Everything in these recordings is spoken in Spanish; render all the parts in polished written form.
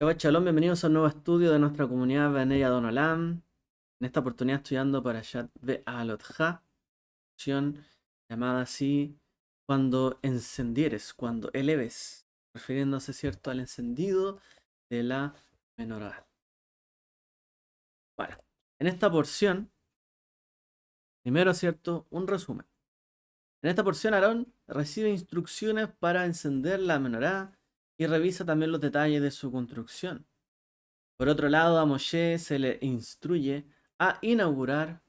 Shabbat Shalom, bienvenidos a un nuevo estudio de nuestra comunidad Benei Adonolam. En esta oportunidad estudiando para Shat Be'alotja, opción llamada así cuando encendieres, cuando eleves, refiriéndose, ¿cierto?, al encendido de la menorá. Bueno, en esta porción, primero, ¿cierto?, un resumen. En esta porción, Aarón recibe instrucciones para encender la menorá y revisa también los detalles de su construcción. Por otro lado, a Moshe se le instruye a inaugurar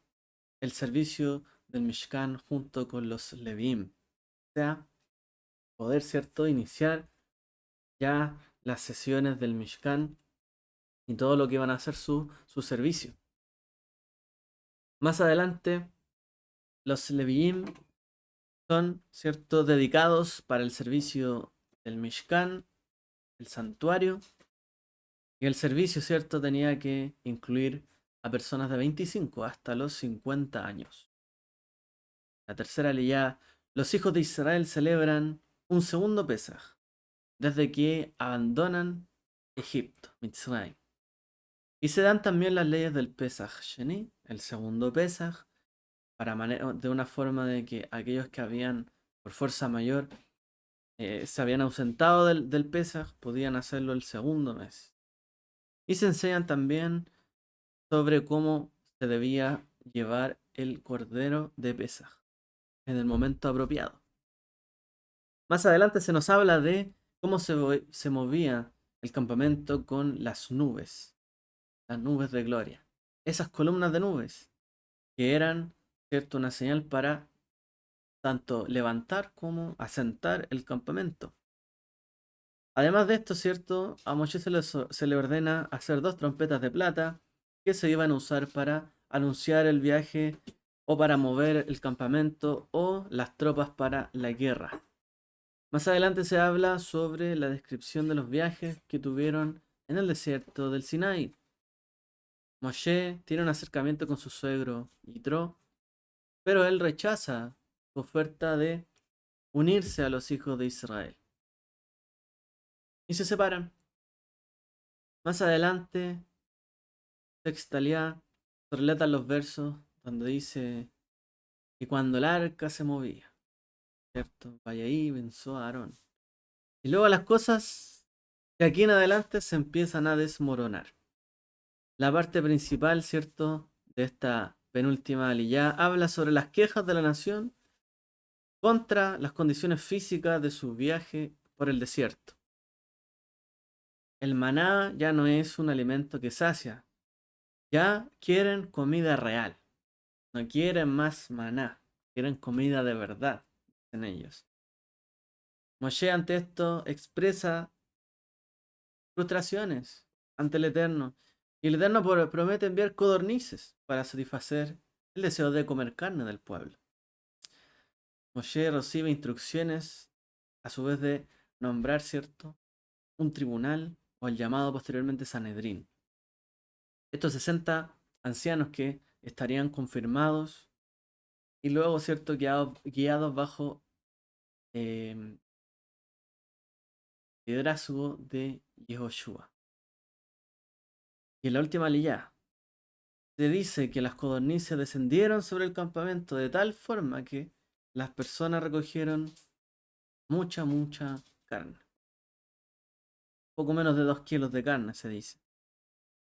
el servicio del Mishkan junto con los Levim. O sea, poder, ¿cierto?, iniciar ya las sesiones del Mishkan y todo lo que van a hacer su servicio. Más adelante, los Levim son, ¿cierto?, dedicados para el servicio del Mishkan, el santuario, y el servicio, ¿cierto?, tenía que incluir a personas de 25 hasta los 50 años. La tercera leyá, los hijos de Israel celebran un segundo Pesaj, desde que abandonan Egipto, Mitzrayim. Y se dan también las leyes del Pesaj Sheni, el segundo Pesaj, de una forma de que aquellos que habían, por fuerza mayor, se habían ausentado del Pesaj, podían hacerlo el segundo mes. Y se enseñan también sobre cómo se debía llevar el cordero de Pesaj en el momento apropiado. Más adelante se nos habla de cómo se movía el campamento con las nubes de gloria. Esas columnas de nubes que eran, ¿cierto?, una señal para tanto levantar como asentar el campamento. Además de esto, ¿cierto?, a Moshe se le ordena hacer 2 trompetas de plata que se iban a usar para anunciar el viaje o para mover el campamento o las tropas para la guerra. Más adelante se habla sobre la descripción de los viajes que tuvieron en el desierto del Sinaí. Moshe tiene un acercamiento con su suegro Yitro, pero él rechaza su oferta de unirse a los hijos de Israel. Y se separan. Más adelante, Sextalia relata los versos donde dice: y cuando el arca se movía, ¿cierto? Vaya ahí, venció a Aarón. Y luego las cosas de aquí en adelante se empiezan a desmoronar. La parte principal, ¿cierto?, de esta penúltima aliyá habla sobre las quejas de la nación contra las condiciones físicas de su viaje por el desierto. El maná ya no es un alimento que sacia, ya quieren comida real, no quieren más maná, quieren comida de verdad, dicen ellos. Moshe ante esto expresa frustraciones ante el Eterno, y el Eterno promete enviar codornices para satisfacer el deseo de comer carne del pueblo. Moshe recibe instrucciones a su vez de nombrar, ¿cierto?, un tribunal o el llamado posteriormente Sanedrín. Estos 60 ancianos que estarían confirmados y luego, ¿cierto?, guiados bajo eh, liderazgo de Yehoshua. Y en la última liyá se dice que las codornices descendieron sobre el campamento de tal forma que las personas recogieron mucha carne. Poco menos de 2 kilos de carne, se dice.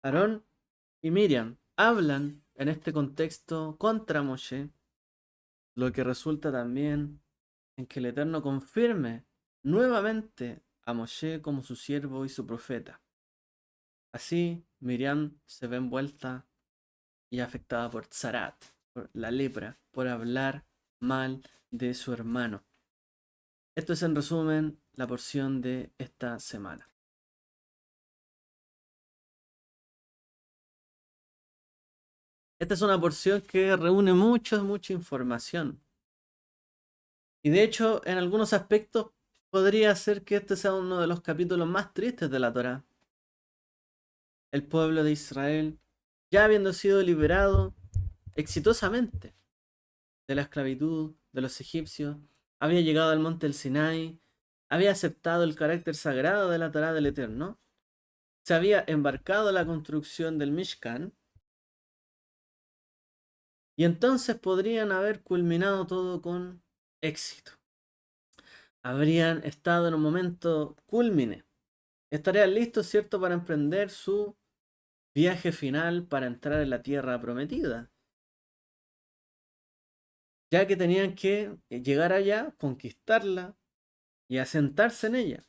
Aarón y Miriam hablan en este contexto contra Moshe, lo que resulta también en que el Eterno confirme nuevamente a Moshe como su siervo y su profeta. Así, Miriam se ve envuelta y afectada por Tzarat, por la lepra, por hablar mal de su hermano. Esto es en resumen la porción de esta semana. Esta es una porción que reúne mucha información. Y de hecho, en algunos aspectos, podría ser que este sea uno de los capítulos más tristes de la Torá. El pueblo de Israel, ya habiendo sido liberado exitosamente de la esclavitud de los egipcios, había llegado al monte del Sinai, había aceptado el carácter sagrado de la Torá del Eterno, se había embarcado la construcción del Mishkan y entonces podrían haber culminado todo con éxito. Habrían estado en un momento culmine. Estarían listos, ¿cierto?, para emprender su viaje final para entrar en la tierra prometida, ya que tenían que llegar allá, conquistarla y asentarse en ella.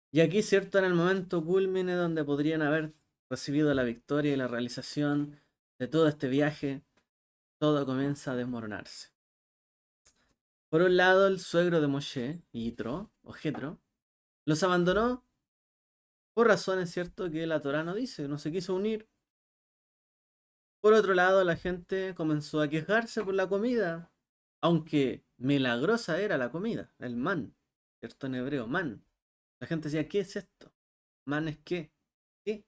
Y aquí, ¿cierto?, en el momento culmine donde podrían haber recibido la victoria y la realización de todo este viaje, todo comienza a desmoronarse. Por un lado, el suegro de Moshe, Yitro, o Jetro, los abandonó por razones, ¿cierto?, que la Torá no dice, no se quiso unir. Por otro lado, la gente comenzó a quejarse por la comida, aunque milagrosa era la comida, el man, ¿cierto?, en hebreo, man. La gente decía, ¿qué es esto? ¿Man es qué? ¿Qué?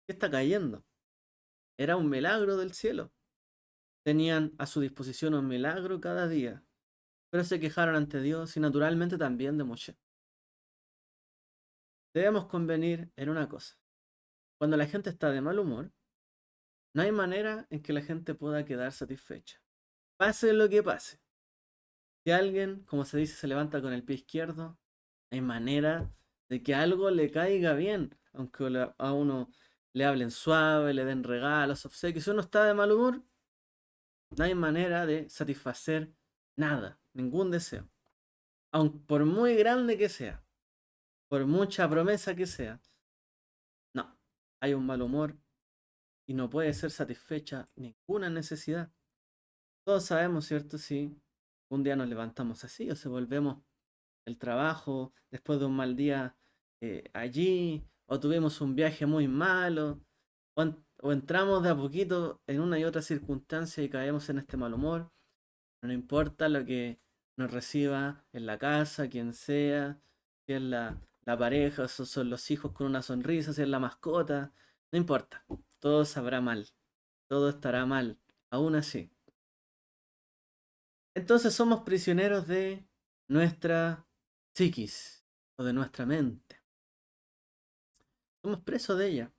¿Qué está cayendo? Era un milagro del cielo. Tenían a su disposición un milagro cada día, pero se quejaron ante Dios y naturalmente también de Moshe. Debemos convenir en una cosa. Cuando la gente está de mal humor, no hay manera en que la gente pueda quedar satisfecha. Pase lo que pase. Si alguien, como se dice, se levanta con el pie izquierdo, no hay manera de que algo le caiga bien, aunque a uno le hablen suave, le den regalos, obsequios. Si uno está de mal humor, no hay manera de satisfacer nada, ningún deseo. Aun por muy grande que sea, por mucha promesa que sea, no, hay un mal humor y no puede ser satisfecha ninguna necesidad. Todos sabemos, ¿cierto? Si un día nos levantamos así o si volvemos el trabajo después de un mal día allí, o tuvimos un viaje muy malo, o entramos de a poquito en una y otra circunstancia y caemos en este mal humor. No importa lo que nos reciba en la casa, quien sea, si es la pareja, si son los hijos con una sonrisa, si es la mascota, no importa, todo sabrá mal, todo estará mal, aún así. Entonces somos prisioneros de nuestra psiquis o de nuestra mente. Somos presos de ella.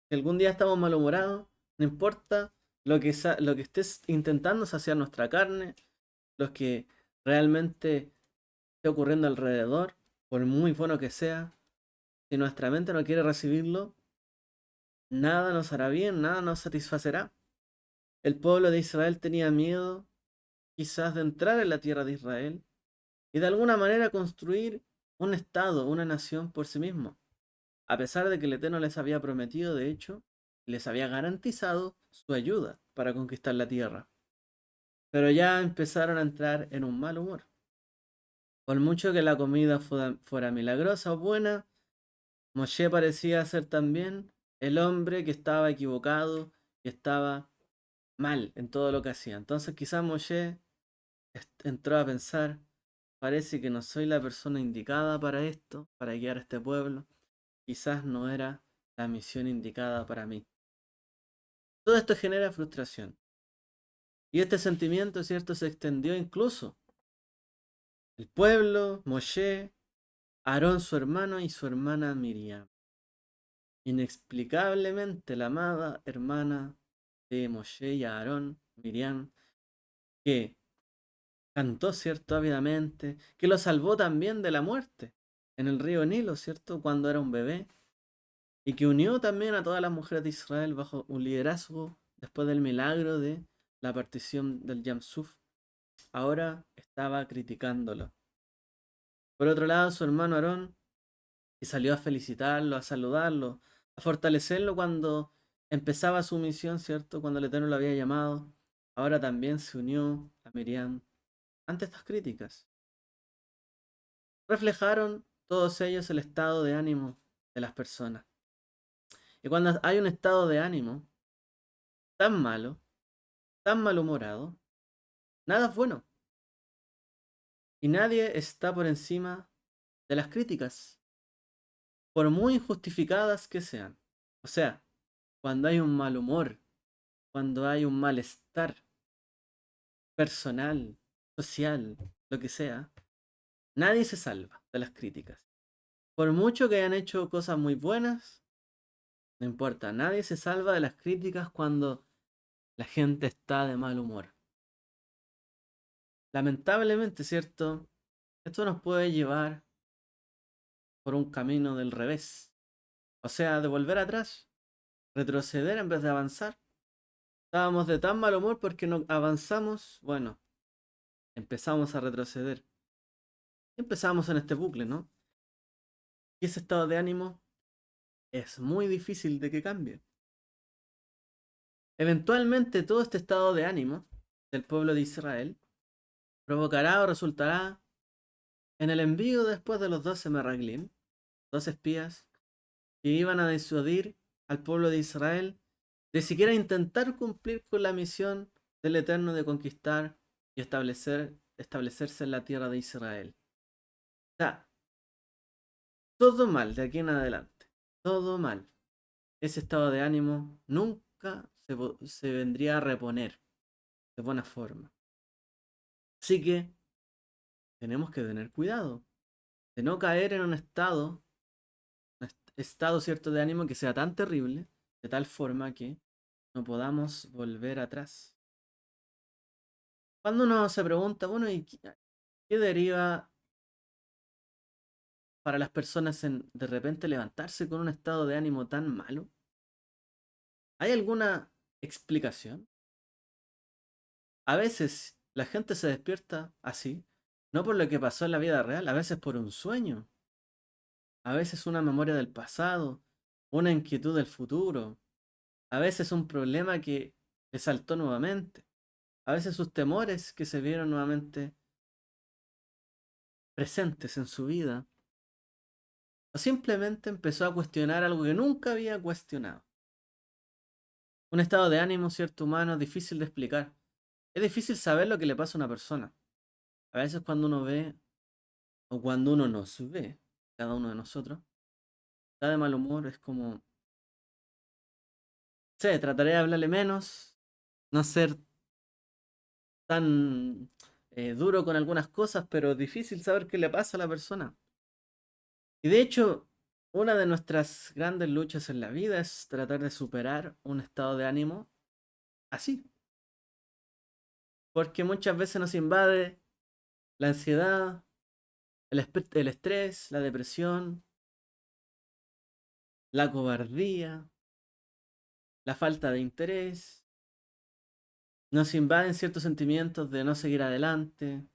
Si algún día estamos malhumorados, no importa lo que estés intentando saciar nuestra carne, lo que realmente esté ocurriendo alrededor, por muy bueno que sea, si nuestra mente no quiere recibirlo, nada nos hará bien, nada nos satisfacerá. El pueblo de Israel tenía miedo quizás de entrar en la tierra de Israel y de alguna manera construir un estado, una nación por sí mismo, a pesar de que el Eterno les había prometido, de hecho, les había garantizado su ayuda para conquistar la tierra. Pero ya empezaron a entrar en un mal humor. Por mucho que la comida fuera milagrosa o buena, Moshe parecía ser también el hombre que estaba equivocado y estaba mal en todo lo que hacía. Entonces quizás Moshe entró a pensar, parece que no soy la persona indicada para esto, para guiar a este pueblo. Quizás no era la misión indicada para mí. Todo esto genera frustración. Y este sentimiento, ¿cierto?, se extendió incluso el pueblo, Moshe, Aarón su hermano y su hermana Miriam. Inexplicablemente la amada hermana de Moshe y Aarón, Miriam, que cantó, ¿cierto?, ávidamente, que lo salvó también de la muerte en el río Nilo, ¿cierto?, cuando era un bebé, y que unió también a todas las mujeres de Israel bajo un liderazgo después del milagro de la partición del Yam Suf, ahora estaba criticándolo. Por otro lado, su hermano Aarón, que salió a felicitarlo, a saludarlo, a fortalecerlo cuando empezaba su misión, ¿cierto? Cuando el Eterno lo había llamado, ahora también se unió a Miriam ante estas críticas. Reflejaron todos ellos el estado de ánimo de las personas. Y cuando hay un estado de ánimo tan malo, tan malhumorado, nada es bueno. Y nadie está por encima de las críticas, por muy injustificadas que sean. O sea, cuando hay un mal humor, cuando hay un malestar personal, social, lo que sea, nadie se salva de las críticas. Por mucho que hayan hecho cosas muy buenas, no importa, nadie se salva de las críticas cuando la gente está de mal humor. Lamentablemente, ¿cierto? Esto nos puede llevar por un camino del revés. O sea, de volver atrás, retroceder en vez de avanzar. Estábamos de tan mal humor porque no avanzamos, bueno, empezamos a retroceder. Empezamos en este bucle, ¿no? Y ese estado de ánimo es muy difícil de que cambie. Eventualmente todo este estado de ánimo del pueblo de Israel provocará o resultará en el envío después de los 12 Meraglim, 12 espías, que iban a disuadir al pueblo de Israel de siquiera intentar cumplir con la misión del Eterno de conquistar y establecerse en la tierra de Israel. O sea, todo mal de aquí en adelante, todo mal. Ese estado de ánimo nunca se vendría a reponer de buena forma. Así que tenemos que tener cuidado de no caer en un estado cierto de ánimo que sea tan terrible, de tal forma que no podamos volver atrás. Cuando uno se pregunta, bueno, ¿y qué deriva para las personas en de repente levantarse con un estado de ánimo tan malo? ¿Hay alguna explicación? A veces la gente se despierta así, no por lo que pasó en la vida real, a veces por un sueño, a veces una memoria del pasado, una inquietud del futuro, a veces un problema que le saltó nuevamente, a veces sus temores que se vieron nuevamente presentes en su vida, o simplemente empezó a cuestionar algo que nunca había cuestionado. Un estado de ánimo, cierto humano, es difícil de explicar. Es difícil saber lo que le pasa a una persona. A veces cuando uno ve, o cuando uno nos ve, cada uno de nosotros, está de mal humor, es como, sé, trataré de hablarle menos, no ser tan duro con algunas cosas, pero es difícil saber qué le pasa a la persona. Y de hecho, una de nuestras grandes luchas en la vida es tratar de superar un estado de ánimo así. Porque muchas veces nos invade la ansiedad, el estrés, la depresión, la cobardía, la falta de interés. Nos invaden ciertos sentimientos de no seguir adelante,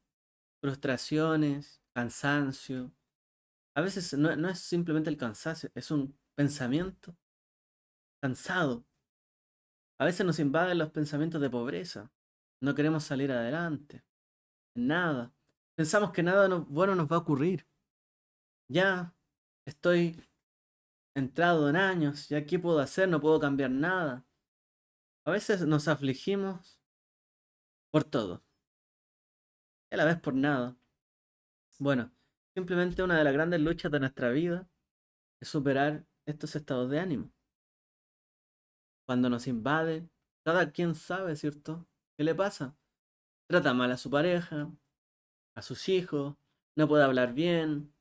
frustraciones, cansancio. A veces no es simplemente el cansancio, es un pensamiento cansado. A veces nos invaden los pensamientos de pobreza. No queremos salir adelante. Nada. Pensamos que nada bueno nos va a ocurrir. Ya estoy entrado en años, ya qué puedo hacer, no puedo cambiar nada. A veces nos afligimos por todo, y a la vez por nada. Bueno, simplemente una de las grandes luchas de nuestra vida es superar estos estados de ánimo. Cuando nos invade, cada quien sabe, ¿cierto? ¿Qué le pasa? Trata mal a su pareja, a sus hijos, no puede hablar bien,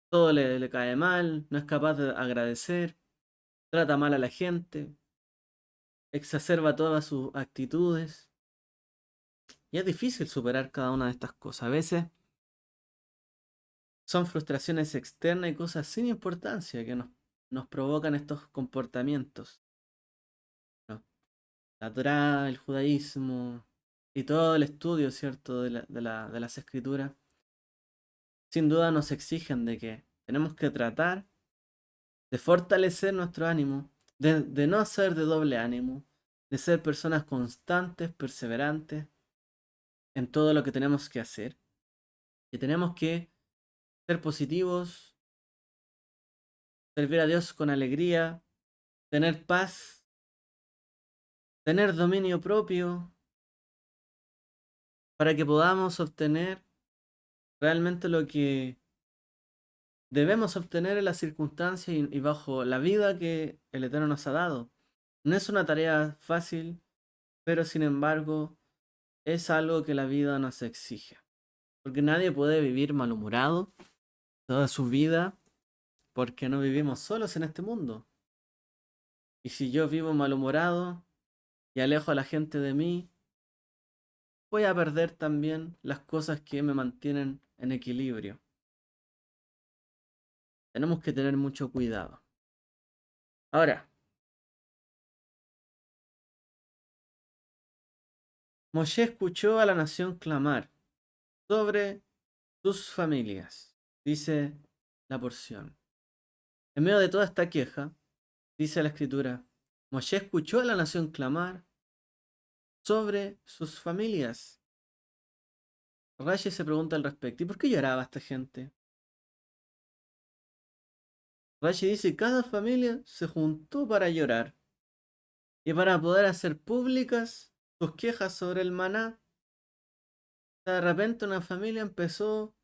todo le cae mal, no es capaz de agradecer, trata mal a la gente, exacerba todas sus actitudes. Y es difícil superar cada una de estas cosas. A veces son frustraciones externas y cosas sin importancia que nos provocan estos comportamientos, ¿no? La Torá, el judaísmo y todo el estudio, ¿cierto?, de las escrituras, sin duda nos exigen de que tenemos que tratar de fortalecer nuestro ánimo, de no ser de doble ánimo, de ser personas constantes, perseverantes en todo lo que tenemos que hacer. Y tenemos que ser positivos, servir a Dios con alegría, tener paz, tener dominio propio, para que podamos obtener realmente lo que debemos obtener en las circunstancias y bajo la vida que el Eterno nos ha dado. No es una tarea fácil, pero sin embargo es algo que la vida nos exige. Porque nadie puede vivir malhumorado toda su vida porque no vivimos solos en este mundo. Y si yo vivo malhumorado y alejo a la gente de mí, voy a perder también las cosas que me mantienen en equilibrio. Tenemos que tener mucho cuidado. Ahora, Moshe escuchó a la nación clamar sobre sus familias, dice la porción. En medio de toda esta queja, dice la escritura, Moshe escuchó a la nación clamar sobre sus familias. Rashi se pregunta al respecto, ¿y por qué lloraba esta gente? Rashi dice, cada familia se juntó para llorar y para poder hacer públicas sus quejas sobre el maná. De repente una familia empezó,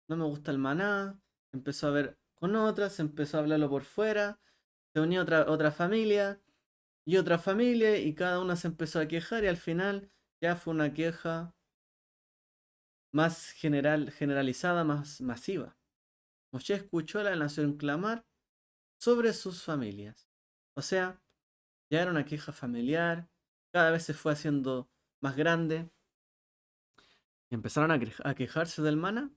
no me gusta el maná, empezó a ver con otras, empezó a hablarlo por fuera, se unió otra familia y otra familia y cada una se empezó a quejar y al final ya fue una queja más generalizada, más masiva. Moshe escuchó a la nación clamar sobre sus familias. O sea, ya era una queja familiar, cada vez se fue haciendo más grande y empezaron a quejarse del maná.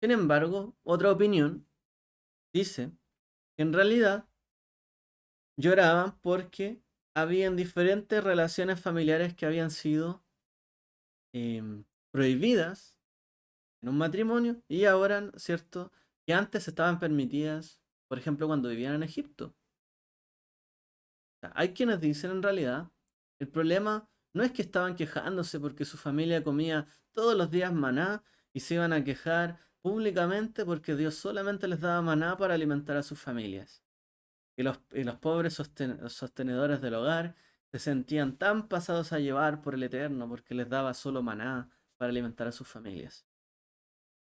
Sin embargo, otra opinión dice que en realidad lloraban porque habían diferentes relaciones familiares que habían sido prohibidas en un matrimonio y ahora, ¿cierto? Que antes estaban permitidas, por ejemplo, cuando vivían en Egipto. O sea, hay quienes dicen en realidad, el problema no es que estaban quejándose porque su familia comía todos los días maná y se iban a quejar públicamente porque Dios solamente les daba maná para alimentar a sus familias. Y los pobres sostenedores del hogar se sentían tan pasados a llevar por el Eterno porque les daba solo maná para alimentar a sus familias.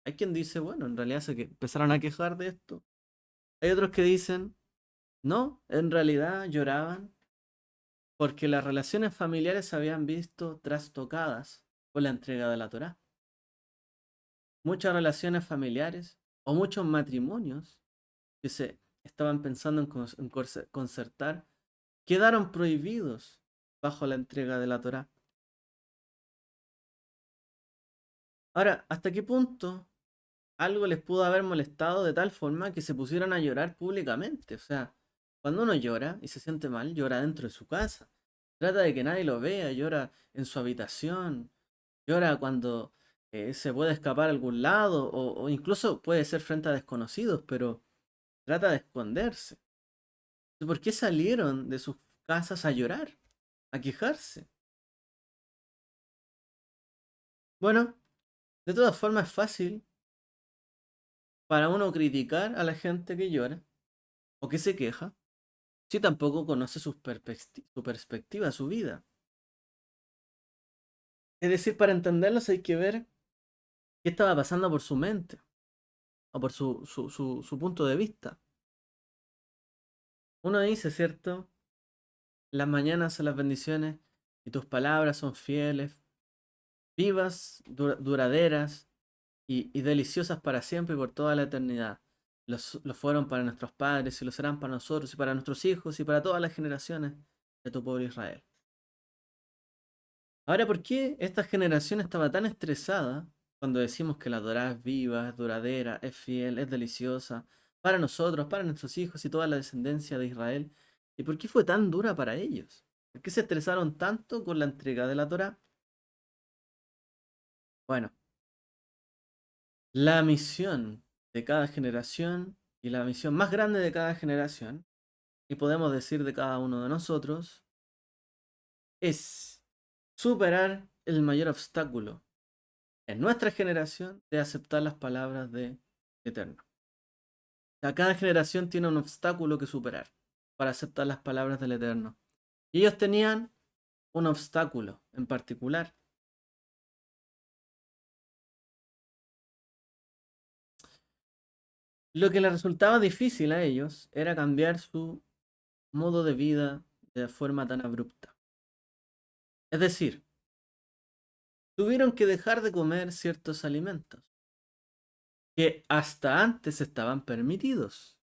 Hay quien dice, bueno, en realidad se empezaron a quejar de esto. Hay otros que dicen, no, en realidad lloraban porque las relaciones familiares se habían visto trastocadas por la entrega de la Torá. Muchas relaciones familiares o muchos matrimonios que se estaban pensando en concertar quedaron prohibidos bajo la entrega de la Torá. Ahora, ¿hasta qué punto algo les pudo haber molestado de tal forma que se pusieran a llorar públicamente? O sea, cuando uno llora y se siente mal, llora dentro de su casa. Trata de que nadie lo vea, llora en su habitación, llora cuando se puede escapar a algún lado o incluso puede ser frente a desconocidos, pero trata de esconderse. ¿Por qué salieron de sus casas a llorar, a quejarse? Bueno, de todas formas es fácil para uno criticar a la gente que llora o que se queja si tampoco conoce su perspectiva, su vida. Es decir, para entenderlos hay que ver qué estaba pasando por su mente o por su punto de vista. Uno dice, ¿cierto? Las mañanas son las bendiciones y tus palabras son fieles, vivas, duraderas y deliciosas para siempre y por toda la eternidad. Lo fueron para nuestros padres y lo serán para nosotros y para nuestros hijos y para todas las generaciones de tu pueblo Israel. Ahora, ¿por qué esta generación estaba tan estresada cuando decimos que la Torá es viva, es duradera, es fiel, es deliciosa para nosotros, para nuestros hijos y toda la descendencia de Israel? ¿Y por qué fue tan dura para ellos? ¿Por qué se estresaron tanto con la entrega de la Torá? Bueno, la misión de cada generación y la misión más grande de cada generación, y podemos decir de cada uno de nosotros, es superar el mayor obstáculo en nuestra generación de aceptar las palabras de Eterno. O sea, cada generación tiene un obstáculo que superar para aceptar las palabras del Eterno. Y ellos tenían un obstáculo en particular. Lo que les resultaba difícil a ellos era cambiar su modo de vida de forma tan abrupta. Es decir, tuvieron que dejar de comer ciertos alimentos. que hasta antes estaban permitidos.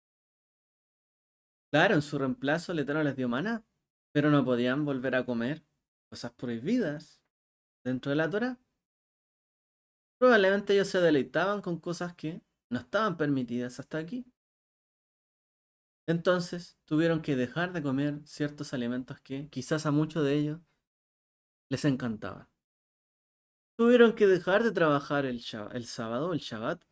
Claro, en su reemplazo el Eterno les dio maná, pero no podían volver a comer cosas prohibidas dentro de la Torá. Probablemente ellos se deleitaban con cosas que no estaban permitidas hasta aquí. Entonces tuvieron que dejar de comer ciertos alimentos que quizás a muchos de ellos les encantaban. Tuvieron que dejar de trabajar el sábado, el Shabbat.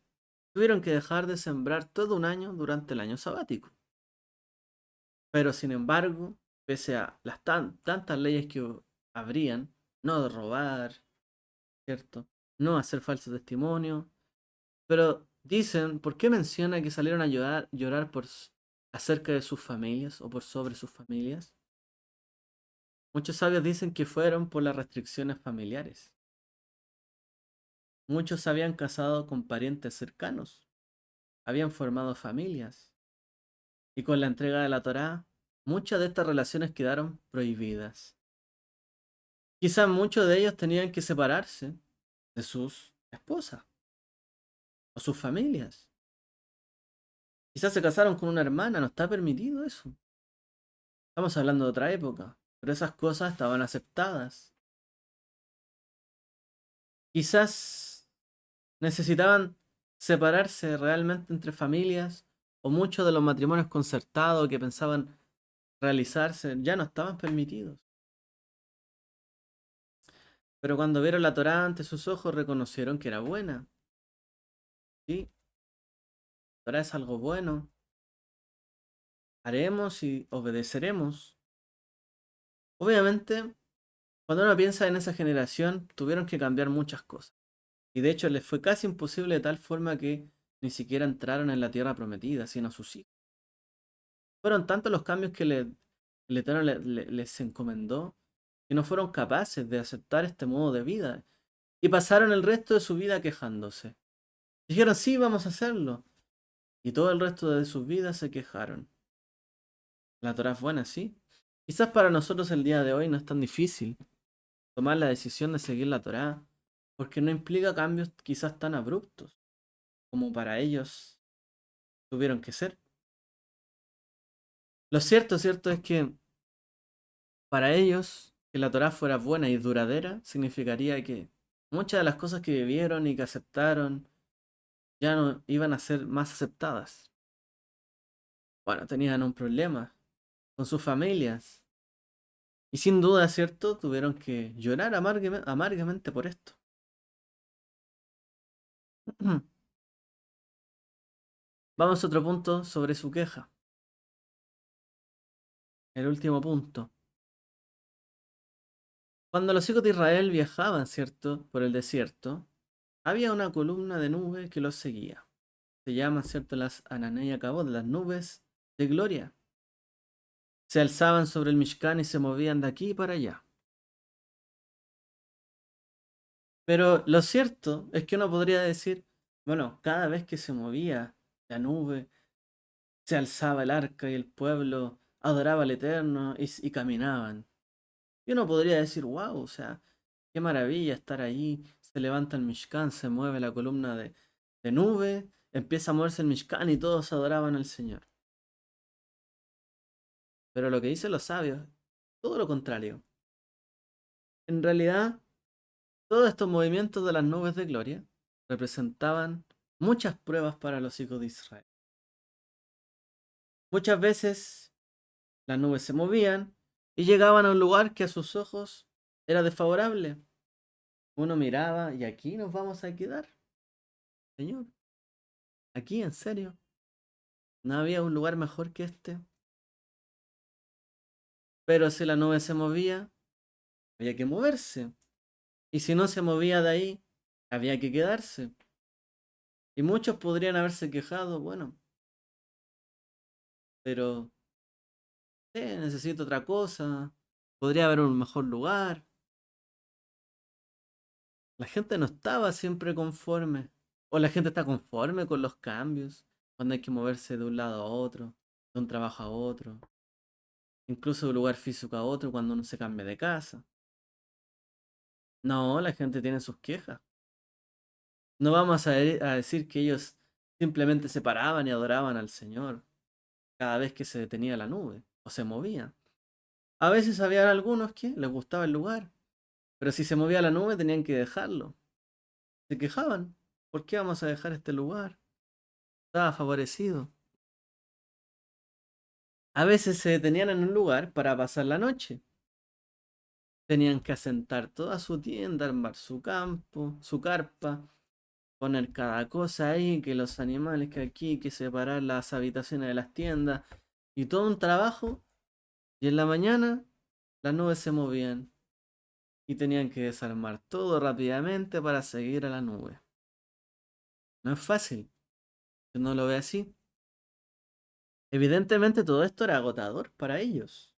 Tuvieron que dejar de sembrar todo un año durante el año sabático. Pero sin embargo, pese a las tantas leyes que habrían, no de robar, ¿cierto? No hacer falso testimonio. Pero dicen, ¿por qué menciona que salieron a llorar acerca de sus familias o por sobre sus familias? Muchos sabios dicen que fueron por las restricciones familiares. Muchos se habían casado con parientes cercanos, habían formado familias, y con la entrega de la Torá, muchas de estas relaciones quedaron prohibidas. Quizás muchos de ellos tenían que separarse de sus esposas o sus familias. Quizás se casaron con una hermana, no está permitido eso. Estamos hablando de otra época, pero esas cosas estaban aceptadas. Quizás necesitaban separarse realmente entre familias, o muchos de los matrimonios concertados que pensaban realizarse ya no estaban permitidos. Pero cuando vieron la Torá ante sus ojos reconocieron que era buena. Sí, la Torá es algo bueno. Haremos y obedeceremos. Obviamente, cuando uno piensa en esa generación, tuvieron que cambiar muchas cosas. Y de hecho les fue casi imposible de tal forma que ni siquiera entraron en la tierra prometida, sino sus hijos. Fueron tantos los cambios que el Eterno les encomendó que no fueron capaces de aceptar este modo de vida. Y pasaron el resto de su vida quejándose. Dijeron, sí, vamos a hacerlo. Y todo el resto de sus vidas se quejaron. La Torah es buena, sí. Quizás para nosotros el día de hoy no es tan difícil tomar la decisión de seguir la Torah, porque no implica cambios quizás tan abruptos como para ellos tuvieron que ser. Lo cierto es que para ellos que la Torah fuera buena y duradera significaría que muchas de las cosas que vivieron y que aceptaron ya no iban a ser más aceptadas. Bueno, tenían un problema con sus familias. Y sin duda, ¿cierto? Tuvieron que llorar amargamente por esto. Vamos a otro punto sobre su queja. El último punto. Cuando los hijos de Israel viajaban, ¿cierto? Por el desierto, había una columna de nube que los seguía. Se llaman, ¿cierto? Las Ananei Akabot, las nubes de gloria. Se alzaban sobre el Mishkan y se movían de aquí para allá. Pero lo cierto es que uno podría decir, bueno, cada vez que se movía la nube, se alzaba el arca y el pueblo adoraba al Eterno y caminaban. Y uno podría decir, wow, o sea, qué maravilla estar allí. Se levanta el Mishkan, se mueve la columna de nube, empieza a moverse el Mishkan y todos adoraban al Señor. Pero lo que dicen los sabios, todo lo contrario. En realidad, todos estos movimientos de las nubes de gloria representaban muchas pruebas para los hijos de Israel. Muchas veces las nubes se movían y llegaban a un lugar que a sus ojos era desfavorable. Uno miraba y aquí nos vamos a quedar, Señor. Aquí, en serio. No había un lugar mejor que este. Pero si la nube se movía, había que moverse. Y si no se movía de ahí, había que quedarse. Y muchos podrían haberse quejado, bueno, pero necesito otra cosa. Podría haber un mejor lugar. La gente no estaba siempre conforme. O la gente está conforme con los cambios. Cuando hay que moverse de un lado a otro, de un trabajo a otro. Incluso de un lugar físico a otro cuando uno se cambia de casa. No, la gente tiene sus quejas. No vamos a decir que ellos Simplemente se paraban y adoraban al Señor cada vez que se detenía la nube o se movía. A veces había algunos que les gustaba el lugar, pero si se movía la nube tenían que dejarlo. Se quejaban. ¿Por qué vamos a dejar este lugar? Estaba favorecido. A veces se detenían en un lugar para pasar la noche. Tenían que asentar toda su tienda, armar su campo, su carpa, poner cada cosa ahí, que los animales que aquí, que separar las habitaciones de las tiendas, y todo un trabajo. Y en la mañana las nubes se movían y tenían que desarmar todo rápidamente para seguir a la nube. No es fácil, si uno lo ve así. Evidentemente todo esto era agotador para ellos.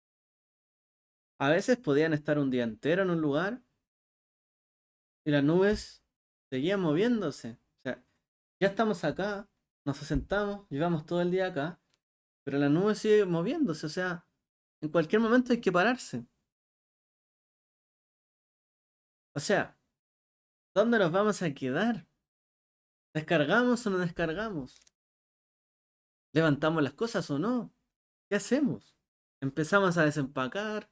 A veces podían estar un día entero en un lugar y las nubes seguían moviéndose. O sea, ya estamos acá, nos asentamos, llevamos todo el día acá, pero la nube sigue moviéndose. O sea, en cualquier momento hay que pararse. O sea, ¿dónde nos vamos a quedar? ¿Descargamos o no descargamos? ¿Levantamos las cosas o no? ¿Qué hacemos? ¿Empezamos a desempacar?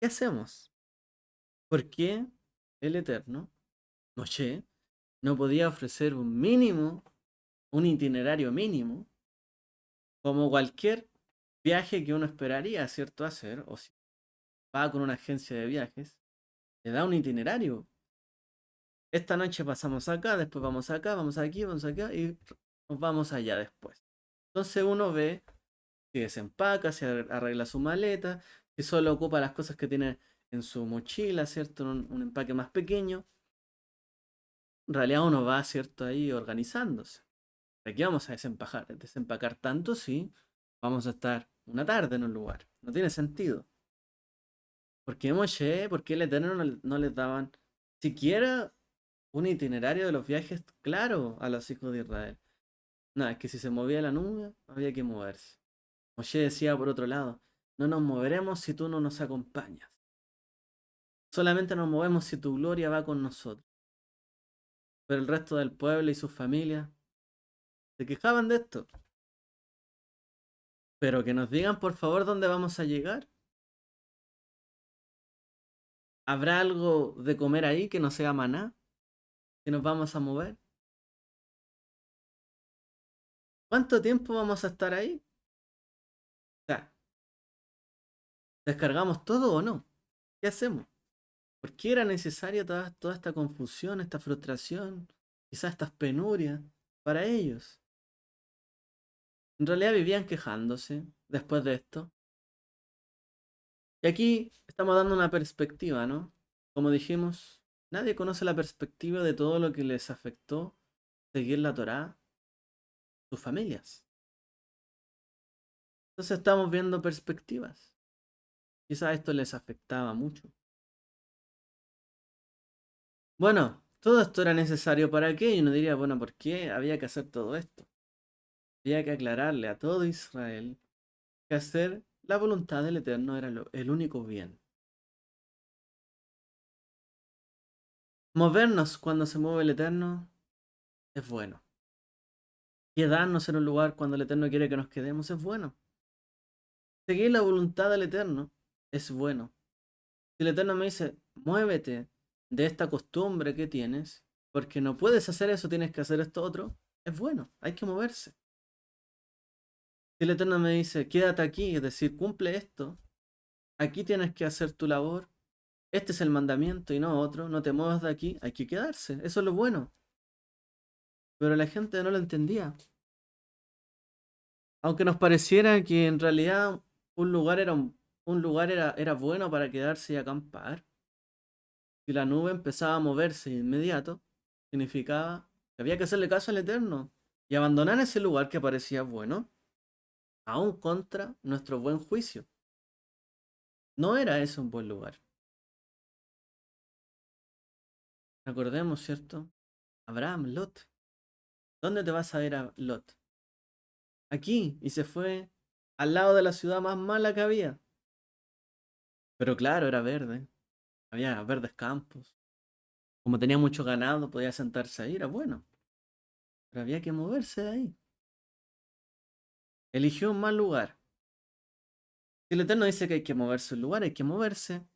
¿Qué hacemos? ¿Por qué el Eterno, Moshe, no podía ofrecer un mínimo, un itinerario mínimo, como cualquier viaje que uno esperaría, ¿cierto? Hacer, o si va con una agencia de viajes, le da un itinerario. Esta noche pasamos acá, después vamos acá, vamos aquí, vamos acá y nos vamos allá después. Entonces uno ve que desempaca, se arregla su maleta, que solo ocupa las cosas que tiene en su mochila, ¿cierto? Un empaque más pequeño. En realidad uno va, ¿cierto? Ahí organizándose. ¿Para qué vamos a desempacar tanto si vamos a estar una tarde en un lugar? No tiene sentido. ¿Por qué Moshe, por qué el Eterno no les daban siquiera un itinerario de los viajes claro a los hijos de Israel? No, es que si se movía la nube, había que moverse. Moshe decía por otro lado, no nos moveremos si tú no nos acompañas. Solamente nos movemos si tu gloria va con nosotros. Pero el resto del pueblo y sus familias se quejaban de esto. Pero que nos digan por favor dónde vamos a llegar. ¿Habrá algo de comer ahí que no sea maná? ¿Que nos vamos a mover? ¿Cuánto tiempo vamos a estar ahí? O sea, ¿descargamos todo o no? ¿Qué hacemos? ¿Por qué era necesaria toda esta confusión, esta frustración, quizás estas penurias para ellos? En realidad vivían quejándose después de esto. Y aquí estamos dando una perspectiva, ¿no? Como dijimos, nadie conoce la perspectiva de todo lo que les afectó seguir la Torá, sus familias. Entonces estamos viendo perspectivas. Quizás esto les afectaba mucho. Bueno, todo esto era necesario para qué, y uno diría, bueno, ¿por qué había que hacer todo esto? Había que aclararle a todo Israel que hacer la voluntad del Eterno era el único bien. Movernos cuando se mueve el Eterno es bueno. Quedarnos en un lugar cuando el Eterno quiere que nos quedemos es bueno. Seguir la voluntad del Eterno es bueno. Si el Eterno me dice, muévete de esta costumbre que tienes, porque no puedes hacer eso, tienes que hacer esto otro, es bueno, hay que moverse. Si el Eterno me dice, quédate aquí, es decir, cumple esto, aquí tienes que hacer tu labor, este es el mandamiento y no otro, no te muevas de aquí, hay que quedarse, eso es lo bueno. Pero la gente no lo entendía. Aunque nos pareciera que en realidad un lugar era bueno para quedarse y acampar, si la nube empezaba a moverse de inmediato, significaba que había que hacerle caso al Eterno y abandonar ese lugar que parecía bueno, aún contra nuestro buen juicio. No era ese un buen lugar. Recordemos, ¿cierto? Abraham, Lot. ¿Dónde te vas a ir a Lot? Aquí. Y se fue al lado de la ciudad más mala que había. Pero claro, era verde. Había verdes campos. Como tenía mucho ganado, podía sentarse ahí, era bueno. pero había que moverse de ahí. Eligió un mal lugar. Si el Eterno dice que hay que moverse un lugar, hay que moverse.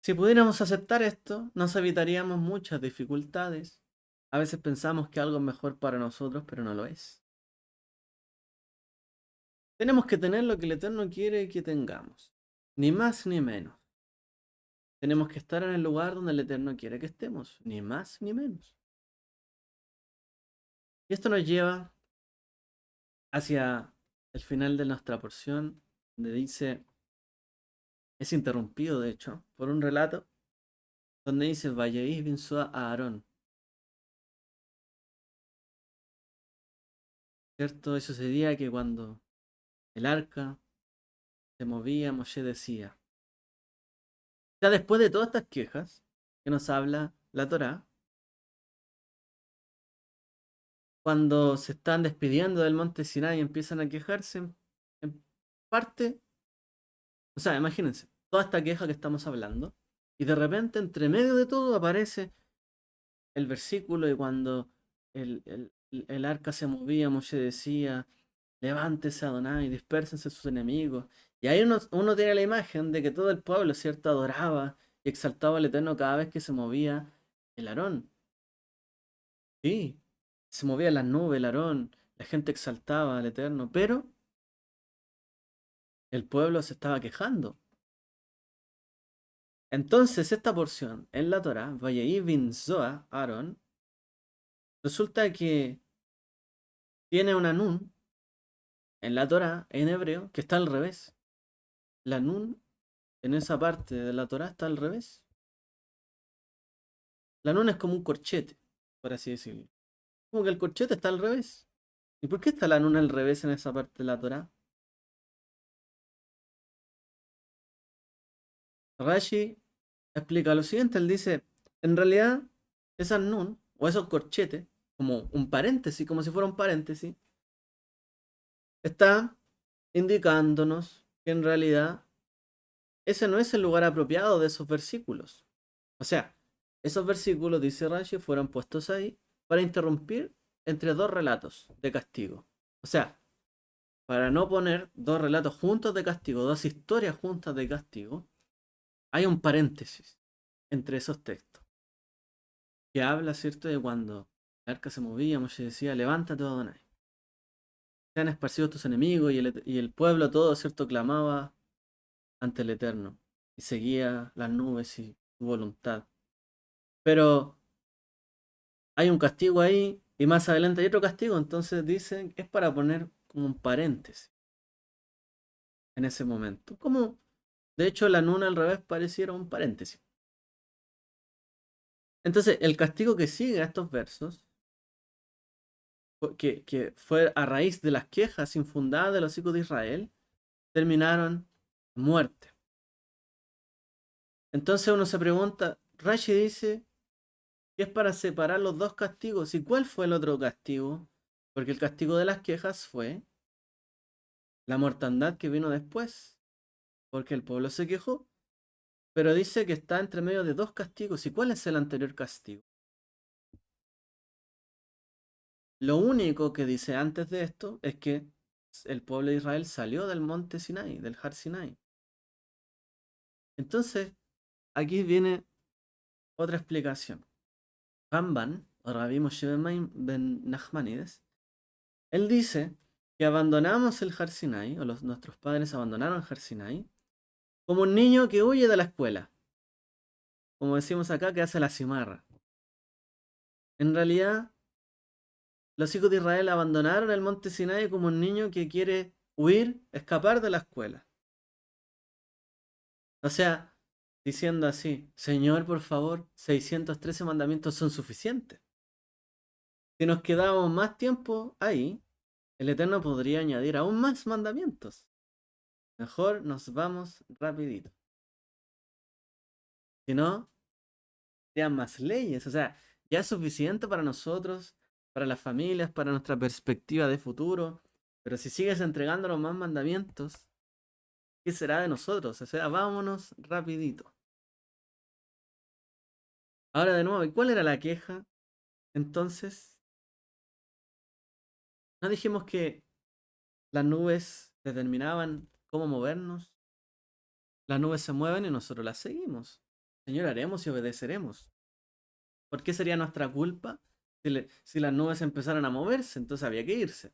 Si pudiéramos aceptar esto, nos evitaríamos muchas dificultades. A veces pensamos que algo es mejor para nosotros, pero no lo es. Tenemos que tener lo que el Eterno quiere que tengamos, ni más ni menos. Tenemos que estar en el lugar donde el Eterno quiere que estemos, ni más ni menos. Y esto nos lleva hacia el final de nuestra porción, donde dice, es interrumpido de hecho, por un relato, donde dice, Vayeis vinzó a Aarón. ¿Cierto? Y sucedía que cuando el arca se movía, Moshe decía, ya después de todas estas quejas que nos habla la Torá, cuando se están despidiendo del monte Sinai y empiezan a quejarse, en parte, o sea, imagínense, toda esta queja que estamos hablando, y de repente entre medio de todo aparece el versículo y cuando el arca se movía, Moshe decía, levántese Adonai, dispérsense sus enemigos. Y ahí uno tiene la imagen de que todo el pueblo, ¿cierto?, adoraba y exaltaba al Eterno cada vez que se movía el Aarón. Sí, se movía las nubes, el Aarón, la gente exaltaba al Eterno, pero el pueblo se estaba quejando. Entonces, esta porción en la Torah, Vayeí bin Zoa, Aarón, resulta que tiene una nun en la Torah, en hebreo, que está al revés. La nun en esa parte de la Torah está al revés. La nun es como un corchete, por así decirlo. Como que el corchete está al revés. ¿Y por qué está la nun al revés en esa parte de la Torah? Rashi explica lo siguiente, él dice, en realidad, esas nun, o esos corchetes, como un paréntesis, como si fuera un paréntesis, está indicándonos que en realidad ese no es el lugar apropiado de esos versículos. O sea, esos versículos, dice Rashi, fueron puestos ahí para interrumpir entre dos relatos de castigo. O sea, para no poner dos relatos juntos de castigo, dos historias juntas de castigo, hay un paréntesis entre esos textos que habla, ¿cierto?, de cuando el arca se movía, Moshe decía, levántate, Adonai. Sean esparcidos tus enemigos y el pueblo todo, ¿cierto?, clamaba ante el Eterno y seguía las nubes y su voluntad. Pero hay un castigo ahí y más adelante hay otro castigo, entonces dicen es para poner como un paréntesis en ese momento. Como de hecho la nuna al revés pareciera un paréntesis. Entonces el castigo que sigue a estos versos, que fue a raíz de las quejas infundadas de los hijos de Israel, terminaron en muerte. Entonces uno se pregunta, Rashi dice que es para separar los dos castigos. ¿Y cuál fue el otro castigo? Porque el castigo de las quejas fue la mortandad que vino después, porque el pueblo se quejó, pero dice que está entre medio de dos castigos. ¿Y cuál es el anterior castigo? Lo único que dice antes de esto es que el pueblo de Israel salió del monte Sinai, del Har Sinai. Entonces, aquí viene otra explicación. Ramban, o Rabbi Moshe ben Nachmanides, él dice que abandonamos el Har Sinai, o nuestros padres abandonaron Har Sinai, como un niño que huye de la escuela. Como decimos acá, que hace la cimarra. En realidad, los hijos de Israel abandonaron el monte Sinai como un niño que quiere huir, escapar de la escuela. O sea, diciendo así, Señor, por favor, 613 mandamientos son suficientes. Si nos quedamos más tiempo ahí, el Eterno podría añadir aún más mandamientos. Mejor nos vamos rapidito. Si no, sean más leyes. O sea, ya es suficiente para nosotros, para las familias, para nuestra perspectiva de futuro. Pero si sigues entregándonos más mandamientos, ¿qué será de nosotros? O sea, vámonos rapidito. Ahora de nuevo, ¿y cuál era la queja? Entonces, ¿no dijimos que las nubes determinaban cómo movernos? Las nubes se mueven y nosotros las seguimos. Señor, haremos y obedeceremos. ¿Por qué sería nuestra culpa si las nubes empezaran a moverse? Entonces había que irse.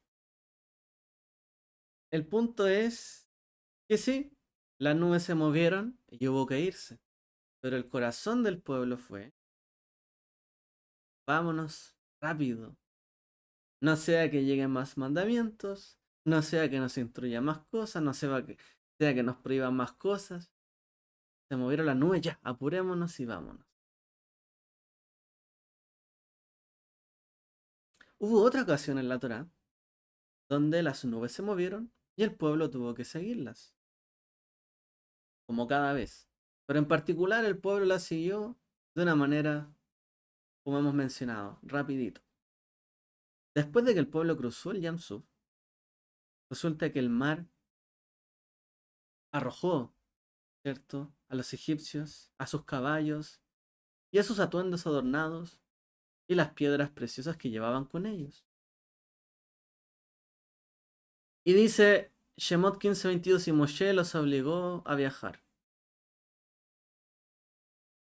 El punto es que sí, las nubes se movieron y hubo que irse. Pero el corazón del pueblo fue, vámonos rápido. No sea que lleguen más mandamientos, no sea que nos instruyan más cosas, no sea que nos prohíban más cosas. Se movieron las nubes, ya, apurémonos y vámonos. Hubo otra ocasión en la Torá donde las nubes se movieron y el pueblo tuvo que seguirlas, como cada vez. Pero en particular el pueblo las siguió de una manera, como hemos mencionado, rapidito. Después de que el pueblo cruzó el Yamsuf, resulta que el mar arrojó, ¿cierto?, a los egipcios, a sus caballos y a sus atuendos adornados y las piedras preciosas que llevaban con ellos. Y dice Shemot 15:22, y Moshe los obligó a viajar.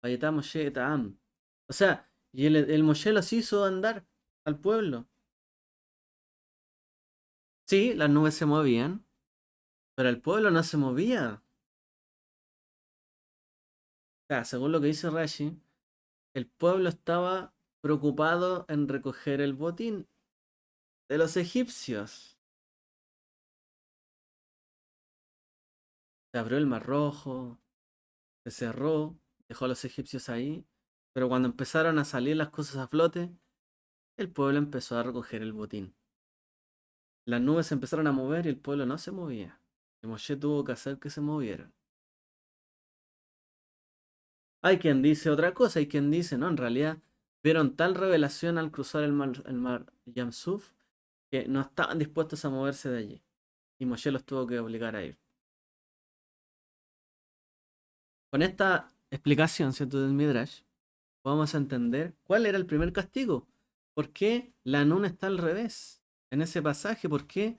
Vayetá Moshe et Am. O sea, y el Moshe los hizo andar al pueblo. Sí, las nubes se movían, pero el pueblo no se movía. O sea, según lo que dice Rashi, el pueblo estaba preocupado en recoger el botín de los egipcios. Se abrió el mar rojo, se cerró, dejó a los egipcios ahí, pero cuando empezaron a salir las cosas a flote, el pueblo empezó a recoger el botín. Las nubes se empezaron a mover y el pueblo no se movía. Y Moshe tuvo que hacer que se movieran. Hay quien dice otra cosa, hay quien dice, no, en realidad vieron tal revelación al cruzar el mar Yamsuf que no estaban dispuestos a moverse de allí. Y Moshe los tuvo que obligar a ir. Con esta explicación, ¿cierto?, del Midrash, vamos a entender cuál era el primer castigo. ¿Por qué la Nun está al revés en ese pasaje? ¿Por qué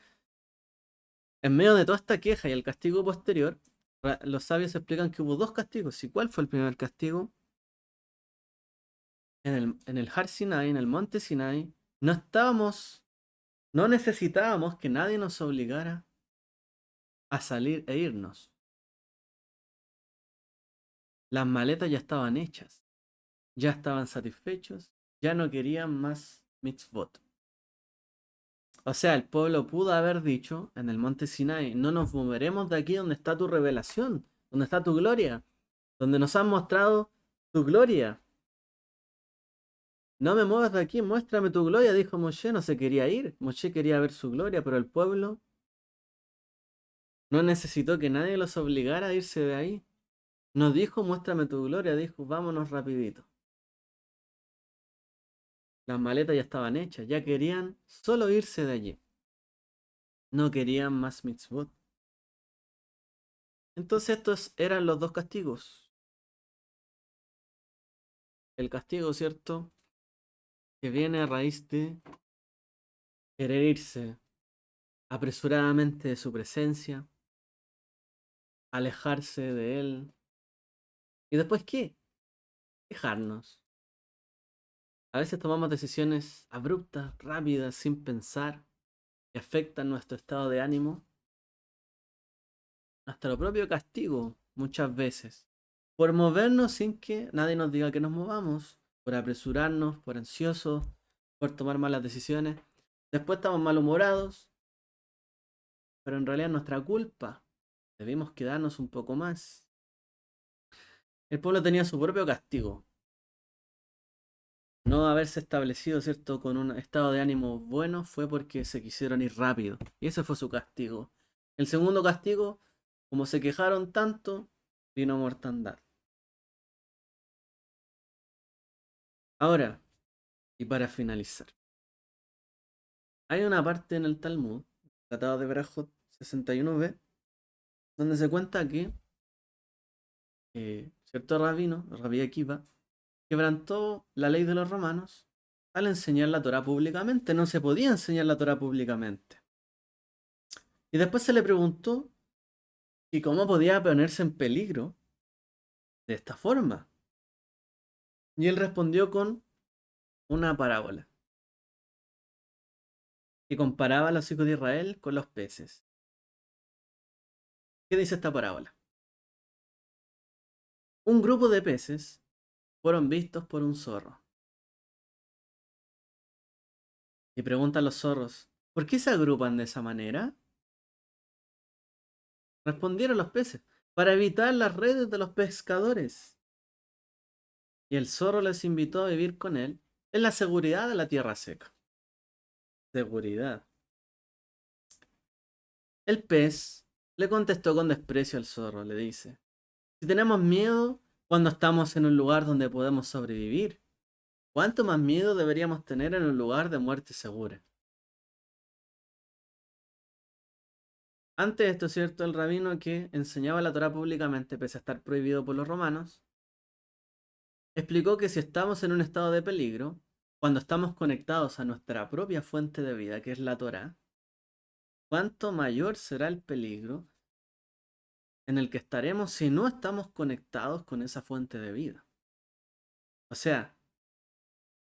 en medio de toda esta queja y el castigo posterior, los sabios explican que hubo dos castigos? ¿Y cuál fue el primer castigo? En el Har Sinai, en el monte Sinai, no estábamos, no necesitábamos que nadie nos obligara a salir e irnos. Las maletas ya estaban hechas, ya estaban satisfechos, ya no querían más mitzvot. O sea, el pueblo pudo haber dicho en el monte Sinai, no nos moveremos de aquí donde está tu revelación, donde está tu gloria, donde nos has mostrado tu gloria. No me muevas de aquí, muéstrame tu gloria, dijo Moshe. No se quería ir, Moshe quería ver su gloria, pero el pueblo no necesitó que nadie los obligara a irse de ahí. No dijo, muéstrame tu gloria, dijo, vámonos rapidito. Las maletas ya estaban hechas, ya querían solo irse de allí. No querían más mitzvot. Entonces estos eran los dos castigos. El castigo, ¿cierto?, que viene a raíz de querer irse apresuradamente de su presencia, alejarse de él. ¿Y después qué? Dejarnos. A veces tomamos decisiones abruptas, rápidas, sin pensar, que afectan nuestro estado de ánimo, hasta lo propio castigo, muchas veces, por movernos sin que nadie nos diga que nos movamos, por apresurarnos, por ansiosos, por tomar malas decisiones. Después estamos malhumorados, pero en realidad es nuestra culpa. Debimos quedarnos un poco más. El pueblo tenía su propio castigo. No haberse establecido, ¿cierto?, con un estado de ánimo bueno fue porque se quisieron ir rápido. Y ese fue su castigo. El segundo castigo, como se quejaron tanto, vino mortandad. Ahora, y para finalizar, hay una parte en el Talmud, Tratado de Berajot 61b, donde se cuenta que cierto rabino, Rabbi Akiva, quebrantó la ley de los romanos al enseñar la Torá públicamente. No se podía enseñar la Torá públicamente. Y después se le preguntó y cómo podía ponerse en peligro de esta forma. Y él respondió con una parábola que comparaba a los hijos de Israel con los peces. ¿Qué dice esta parábola? Un grupo de peces fueron vistos por un zorro. Y preguntan los zorros, ¿por qué se agrupan de esa manera? Respondieron los peces, para evitar las redes de los pescadores. Y el zorro les invitó a vivir con él en la seguridad de la tierra seca. Seguridad. El pez le contestó con desprecio al zorro, le dice, si tenemos miedo cuando estamos en un lugar donde podemos sobrevivir, ¿cuánto más miedo deberíamos tener en un lugar de muerte segura? Antes de esto, es cierto, el rabino que enseñaba la Torá públicamente, pese a estar prohibido por los romanos, explicó que si estamos en un estado de peligro, cuando estamos conectados a nuestra propia fuente de vida, que es la Torá, cuánto mayor será el peligro en el que estaremos si no estamos conectados con esa fuente de vida. O sea,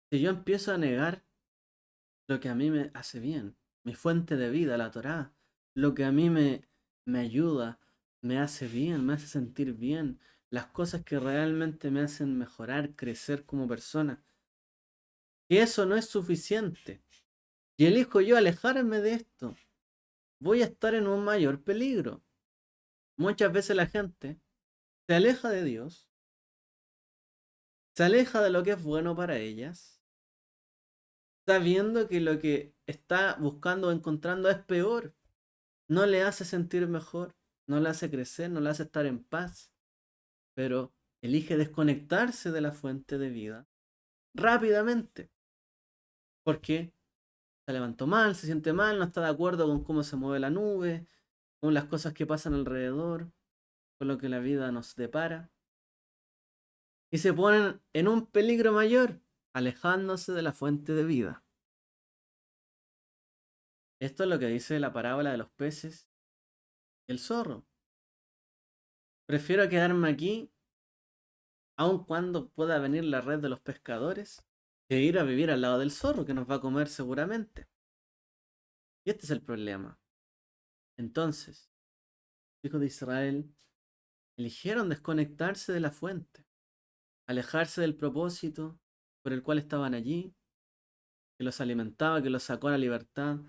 si yo empiezo a negar lo que a mí me hace bien, mi fuente de vida, la Torá, lo que a mí me ayuda, me hace bien, me hace sentir bien, las cosas que realmente me hacen mejorar, crecer como persona, y eso no es suficiente, y elijo yo alejarme de esto, voy a estar en un mayor peligro. Muchas veces la gente se aleja de Dios, se aleja de lo que es bueno para ellas, sabiendo que lo que está buscando o encontrando es peor. No le hace sentir mejor, no le hace crecer, no le hace estar en paz, pero elige desconectarse de la fuente de vida rápidamente, porque se levantó mal, se siente mal, no está de acuerdo con cómo se mueve la nube, con las cosas que pasan alrededor, con lo que la vida nos depara, y se ponen en un peligro mayor, alejándose de la fuente de vida. Esto es lo que dice la parábola de los peces y el zorro. Prefiero quedarme aquí, aun cuando pueda venir la red de los pescadores, que ir a vivir al lado del zorro, que nos va a comer seguramente. Y este es el problema. Entonces, los hijos de Israel eligieron desconectarse de la fuente, alejarse del propósito por el cual estaban allí, que los alimentaba, que los sacó a la libertad.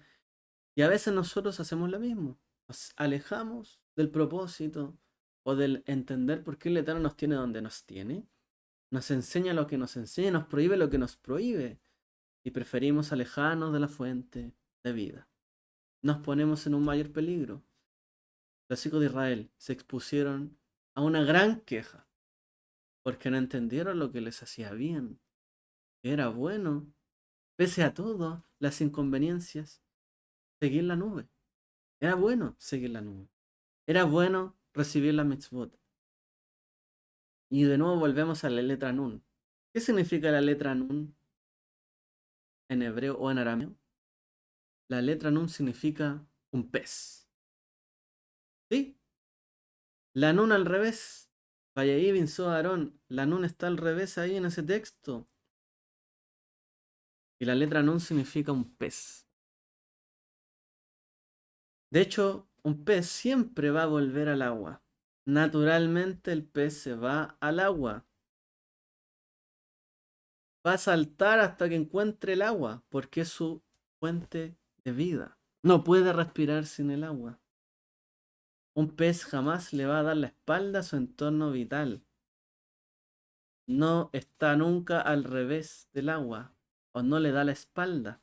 Y a veces nosotros hacemos lo mismo. Nos alejamos del propósito o del entender por qué el Eterno nos tiene donde nos tiene. Nos enseña lo que nos enseña, nos prohíbe lo que nos prohíbe. Y preferimos alejarnos de la fuente de vida. Nos ponemos en un mayor peligro. Los hijos de Israel se expusieron a una gran queja porque no entendieron lo que les hacía bien, que era bueno, pese a todo, las inconveniencias, seguir la nube. Era bueno seguir la nube. Era bueno recibir la mitzvot. Y de nuevo volvemos a la letra Nun. ¿Qué significa la letra Nun en hebreo o en arameo? La letra Nun significa un pez. ¿Sí? La Nun al revés. Vayaí bin Aarón. La Nun está al revés ahí en ese texto. Y la letra Nun significa un pez. De hecho, un pez siempre va a volver al agua. Naturalmente el pez se va al agua. Va a saltar hasta que encuentre el agua, porque es su fuente de vida. No puede respirar sin el agua. Un pez jamás le va a dar la espalda a su entorno vital. No está nunca al revés del agua o no le da la espalda.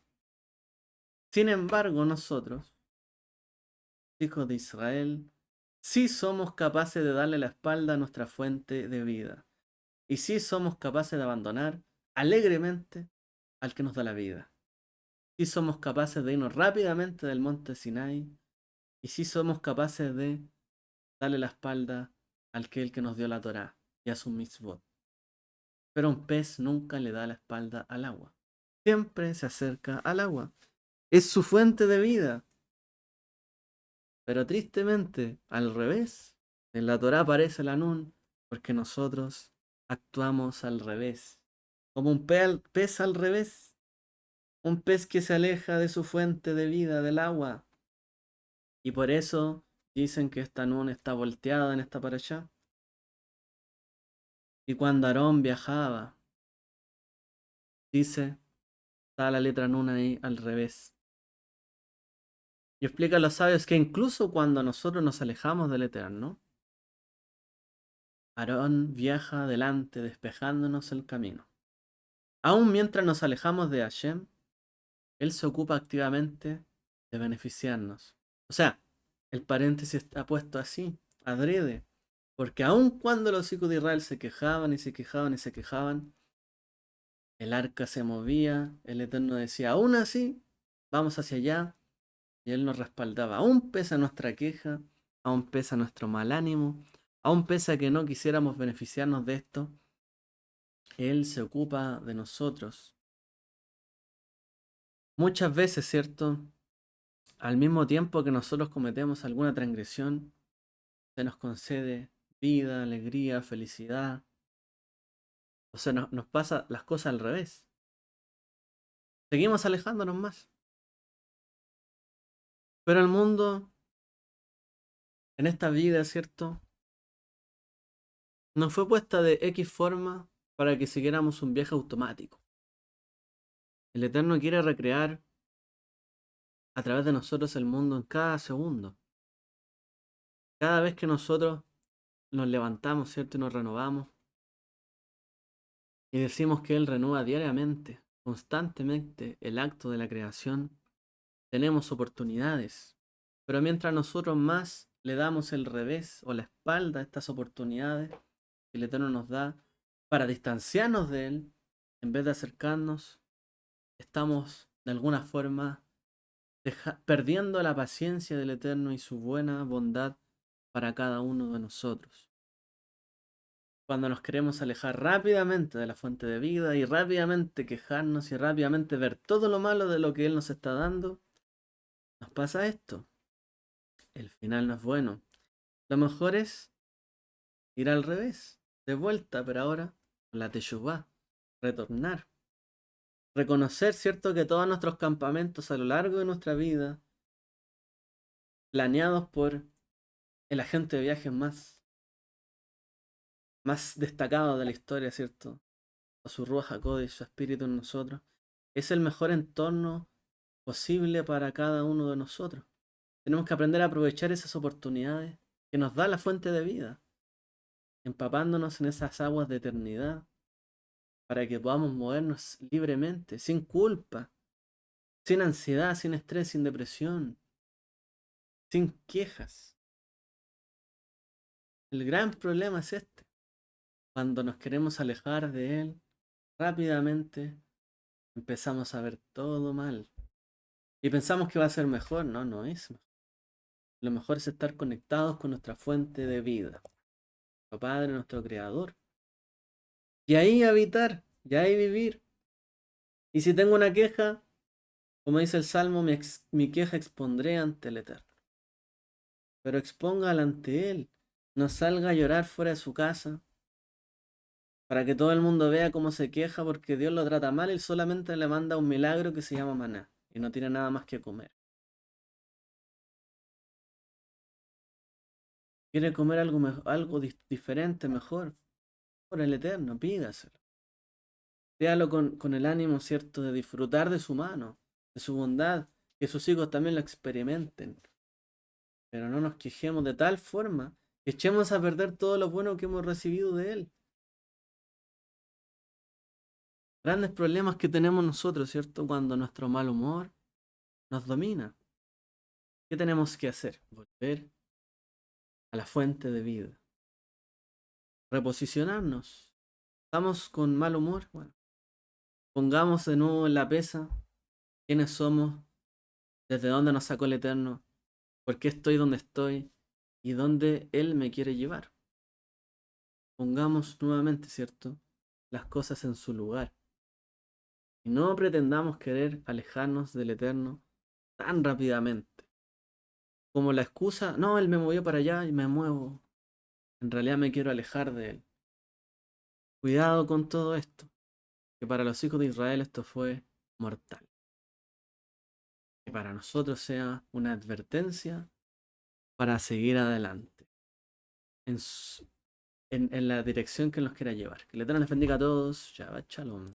Sin embargo, nosotros, hijos de Israel, sí somos capaces de darle la espalda a nuestra fuente de vida. Y sí somos capaces de abandonar alegremente al que nos da la vida. Sí somos capaces de irnos rápidamente del monte Sinai. Y sí somos capaces de darle la espalda al que nos dio la Torá y a su mitzvot. Pero un pez nunca le da la espalda al agua. siempre se acerca al agua. Es su fuente de vida. Pero tristemente, al revés, en la Torá aparece la Nun, porque nosotros actuamos al revés. Como un pez al revés. Un pez que se aleja de su fuente de vida, del agua. Y por eso dicen que esta Nun está volteada en esta parashá. Y cuando Aarón viajaba, dice, está la letra Nun ahí al revés. Y explica a los sabios que incluso cuando nosotros nos alejamos del Eterno, Aarón viaja adelante despejándonos el camino. Aún mientras nos alejamos de Hashem, Él se ocupa activamente de beneficiarnos. O sea, el paréntesis está puesto así, adrede, porque aun cuando los hijos de Israel se quejaban y se quejaban y se quejaban, el arca se movía, el Eterno decía, aún así, vamos hacia allá, y Él nos respaldaba. Aún pese a nuestra queja, aún pese a nuestro mal ánimo, aún pese a que no quisiéramos beneficiarnos de esto, Él se ocupa de nosotros. Muchas veces, ¿cierto? Al mismo tiempo que nosotros cometemos alguna transgresión, se nos concede vida, alegría, felicidad. O sea, nos pasa las cosas al revés. Seguimos alejándonos más. Pero el mundo, en esta vida, ¿cierto? Nos fue puesta de X forma para que siguiéramos un viaje automático. El Eterno quiere recrear a través de nosotros el mundo en cada segundo. Cada vez que nosotros nos levantamos, ¿cierto? Y nos renovamos. Y decimos que Él renueva diariamente, constantemente el acto de la creación. Tenemos oportunidades. Pero mientras nosotros más le damos el revés o la espalda a estas oportunidades que el Eterno nos da para distanciarnos de Él, en vez de acercarnos, estamos de alguna forma perdiendo la paciencia del Eterno y su buena bondad para cada uno de nosotros. Cuando nos queremos alejar rápidamente de la fuente de vida y rápidamente quejarnos y rápidamente ver todo lo malo de lo que Él nos está dando, nos pasa esto. El final no es bueno. Lo mejor es ir al revés, de vuelta, pero ahora con la teshuvá, retornar. Reconocer, cierto, que todos nuestros campamentos a lo largo de nuestra vida, planeados por el agente de viajes más destacado de la historia, cierto, o su Ruach HaKodesh, su espíritu en nosotros, es el mejor entorno posible para cada uno de nosotros. Tenemos que aprender a aprovechar esas oportunidades que nos da la fuente de vida, empapándonos en esas aguas de eternidad, para que podamos movernos libremente, sin culpa, sin ansiedad, sin estrés, sin depresión, sin quejas. El gran problema es este. Cuando nos queremos alejar de Él, rápidamente empezamos a ver todo mal. Y pensamos que va a ser mejor. No, no es mejor. Lo mejor es estar conectados con nuestra fuente de vida, nuestro Padre, nuestro Creador. Y ahí habitar, y ahí vivir. Y si tengo una queja, como dice el Salmo, mi queja expondré ante el Eterno. Pero expóngala ante Él. No salga a llorar fuera de su casa para que todo el mundo vea cómo se queja porque Dios lo trata mal y solamente le manda un milagro que se llama maná y no tiene nada más que comer. ¿Quiere comer algo diferente, mejor? Por el Eterno, pídaselo. Pídalo con el ánimo, ¿cierto?, de disfrutar de su mano, de su bondad, que sus hijos también lo experimenten. Pero no nos quejemos de tal forma que echemos a perder todo lo bueno que hemos recibido de Él. Grandes problemas que tenemos nosotros, ¿cierto? Cuando nuestro mal humor nos domina. ¿Qué tenemos que hacer? Volver a la fuente de vida. Reposicionarnos. ¿Estamos con mal humor? Bueno, pongamos de nuevo en la pesa quiénes somos, desde dónde nos sacó el Eterno, por qué estoy donde estoy y dónde Él me quiere llevar. Pongamos nuevamente, ¿cierto?, las cosas en su lugar Y no pretendamos querer alejarnos del Eterno tan rápidamente. Como la excusa, no, Él me movió para allá y me muevo. En realidad me quiero alejar de Él. Cuidado con todo esto, que para los hijos de Israel esto fue mortal. Que para nosotros sea una advertencia para seguir adelante en, en la dirección que nos quiera llevar. Que el Eterno les bendiga a todos. Shabbat Shalom.